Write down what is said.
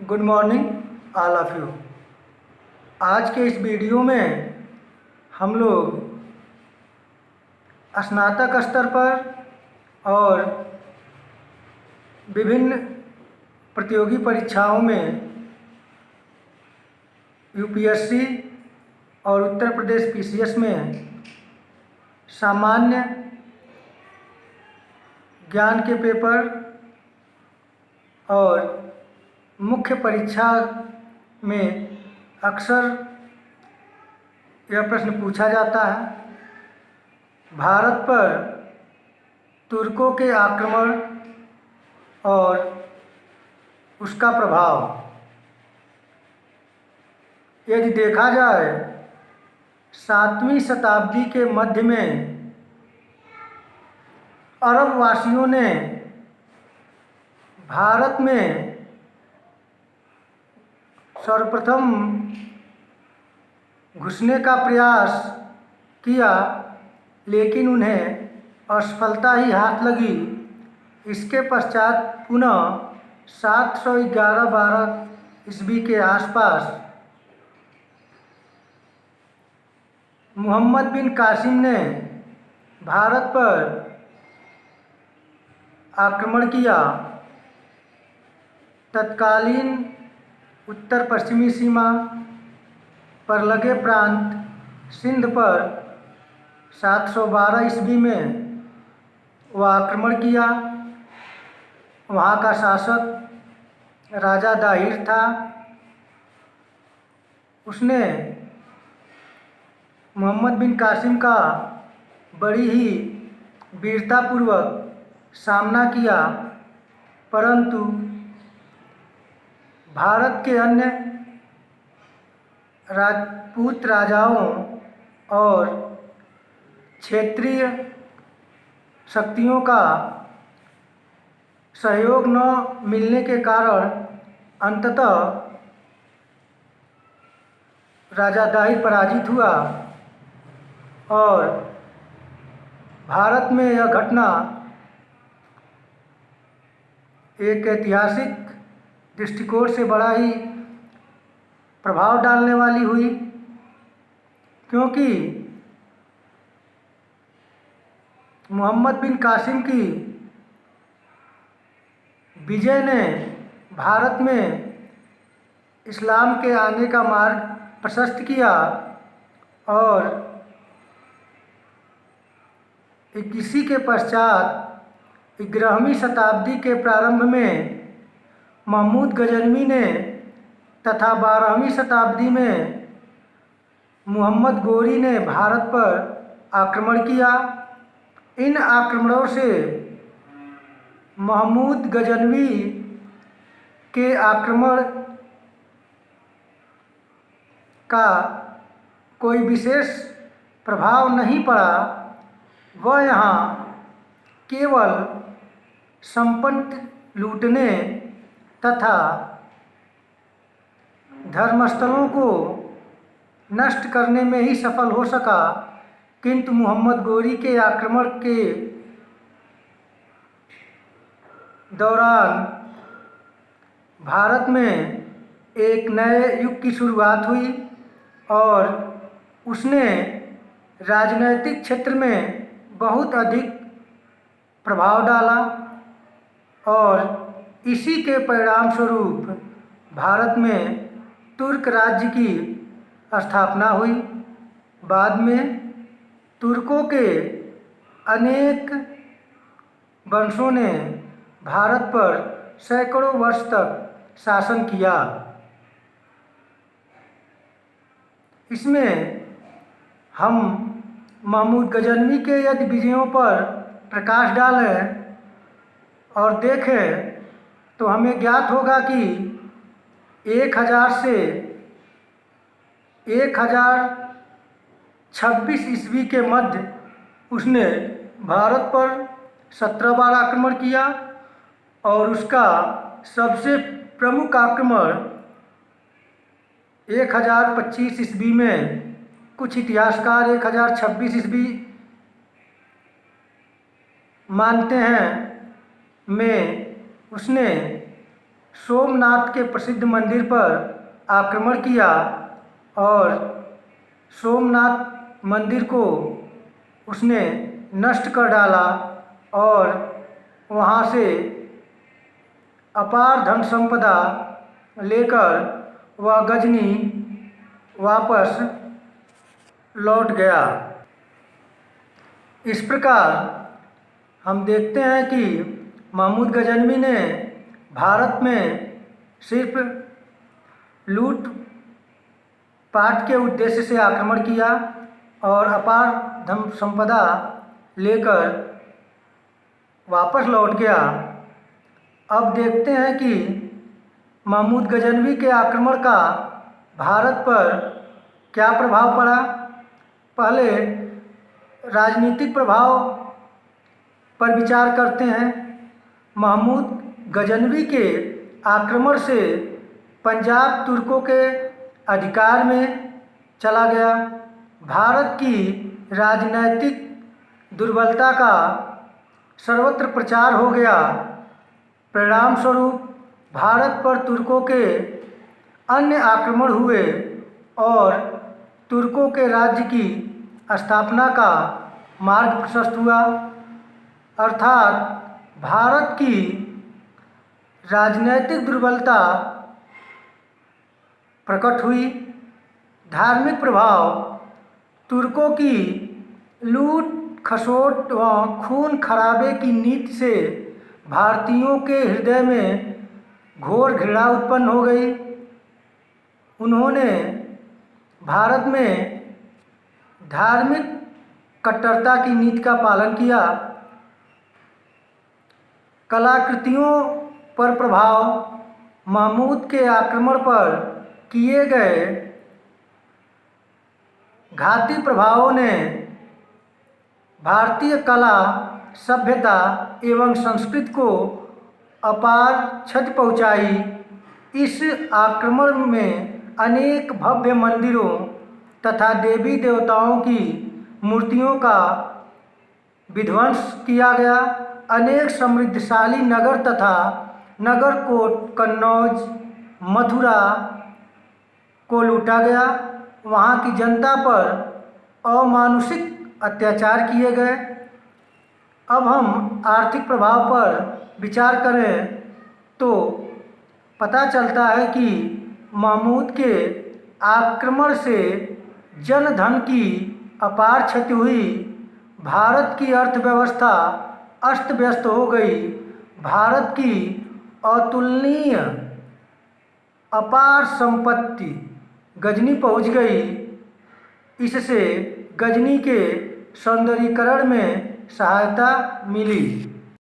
Good morning all of you. आज के इस वीडियो में हम लोग स्नातक स्तर पर और विभिन्न प्रतियोगी परीक्षाओं में यूपीएससी और उत्तर प्रदेश पीसीएस में सामान्य ज्ञान के पेपर और मुख्य परीक्षा में अक्सर यह प्रश्न पूछा जाता है, भारत पर तुर्कों के आक्रमण और उसका प्रभाव। यदि देखा जाए 7वीं शताब्दी के मध्य में अरब वासियों ने भारत में सर्वप्रथम घुसने का प्रयास किया, लेकिन उन्हें असफलता ही हाथ लगी। इसके पश्चात पुनः 711-12 ईस्वी के आसपास मोहम्मद बिन कासिम ने भारत पर आक्रमण किया। तत्कालीन उत्तर पश्चिमी सीमा पर लगे प्रांत सिंध पर 712 ईस्वी में वह आक्रमण किया। वहाँ का शासक राजा दाहिर था। उसने मोहम्मद बिन कासिम का बड़ी ही वीरतापूर्वक सामना किया, परंतु भारत के अन्य राजपूत राजाओं और क्षेत्रीय शक्तियों का सहयोग न मिलने के कारण अंततः राजा दाहिर पराजित हुआ और भारत में यह घटना एक ऐतिहासिक दृष्टिकोण से बड़ा ही प्रभाव डालने वाली हुई, क्योंकि मोहम्मद बिन कासिम की विजय ने भारत में इस्लाम के आने का मार्ग प्रशस्त किया और इसी के पश्चात 11वीं शताब्दी के प्रारंभ में महमूद गजनवी ने तथा 12वीं शताब्दी में मोहम्मद गोरी ने भारत पर आक्रमण किया। इन आक्रमणों से महमूद गजनवी के आक्रमण का कोई विशेष प्रभाव नहीं पड़ा। वह यहाँ केवल संपत्ति लूटने तथा धर्मस्थलों को नष्ट करने में ही सफल हो सका, किंतु मोहम्मद गोरी के आक्रमण के दौरान भारत में एक नए युग की शुरुआत हुई और उसने राजनैतिक क्षेत्र में बहुत अधिक प्रभाव डाला और इसी के परिणाम स्वरूप भारत में तुर्क राज्य की स्थापना हुई। बाद में तुर्कों के अनेक वंशों ने भारत पर सैकड़ों वर्ष तक शासन किया। इसमें हम महमूद गजनवी के यदि विजयों पर प्रकाश डालें और देखें तो हमें ज्ञात होगा कि 1000 से 1026 ईस्वी के मध्य उसने भारत पर 17 बार आक्रमण किया और उसका सबसे प्रमुख आक्रमण 1025 ईस्वी में, कुछ इतिहासकार 1026 ईस्वी मानते हैं, में उसने सोमनाथ के प्रसिद्ध मंदिर पर आक्रमण किया और सोमनाथ मंदिर को उसने नष्ट कर डाला और वहाँ से अपार धन संपदा लेकर वह गजनी वापस लौट गया। इस प्रकार हम देखते हैं कि महमूद गजनवी ने भारत में सिर्फ लूट पाट के उद्देश्य से आक्रमण किया और अपार धन संपदा लेकर वापस लौट गया। अब देखते हैं कि महमूद गजनवी के आक्रमण का भारत पर क्या प्रभाव पड़ा। पहले राजनीतिक प्रभाव पर विचार करते हैं। महमूद गजनवी के आक्रमण से पंजाब तुर्कों के अधिकार में चला गया। भारत की राजनैतिक दुर्बलता का सर्वत्र प्रचार हो गया। परिणाम स्वरूप भारत पर तुर्कों के अन्य आक्रमण हुए और तुर्कों के राज्य की स्थापना का मार्ग प्रशस्त हुआ, अर्थात भारत की राजनैतिक दुर्बलता प्रकट हुई। धार्मिक प्रभाव तुर्कों की लूट खसोट व खून खराबे की नीति से भारतीयों के हृदय में घोर घृणा उत्पन्न हो गई। उन्होंने भारत में धार्मिक कट्टरता की नीति का पालन किया। कलाकृतियों पर प्रभाव महमूद के आक्रमण पर किए गए घाती प्रभावों ने भारतीय कला सभ्यता एवं संस्कृति को अपार क्षति पहुंचाई। इस आक्रमण में अनेक भव्य मंदिरों तथा देवी देवताओं की मूर्तियों का विध्वंस किया गया। अनेक समृद्धशाली नगर तथा नगरकोट कन्नौज मथुरा को लूटा गया। वहाँ की जनता पर अमानुषिक अत्याचार किए गए। अब हम आर्थिक प्रभाव पर विचार करें तो पता चलता है कि महमूद के आक्रमण से जनधन की अपार क्षति हुई। भारत की अर्थव्यवस्था अस्त व्यस्त हो गई। भारत की अतुलनीय अपार संपत्ति गजनी पहुंच गई। इससे गजनी के सौंदर्यीकरण में सहायता मिली।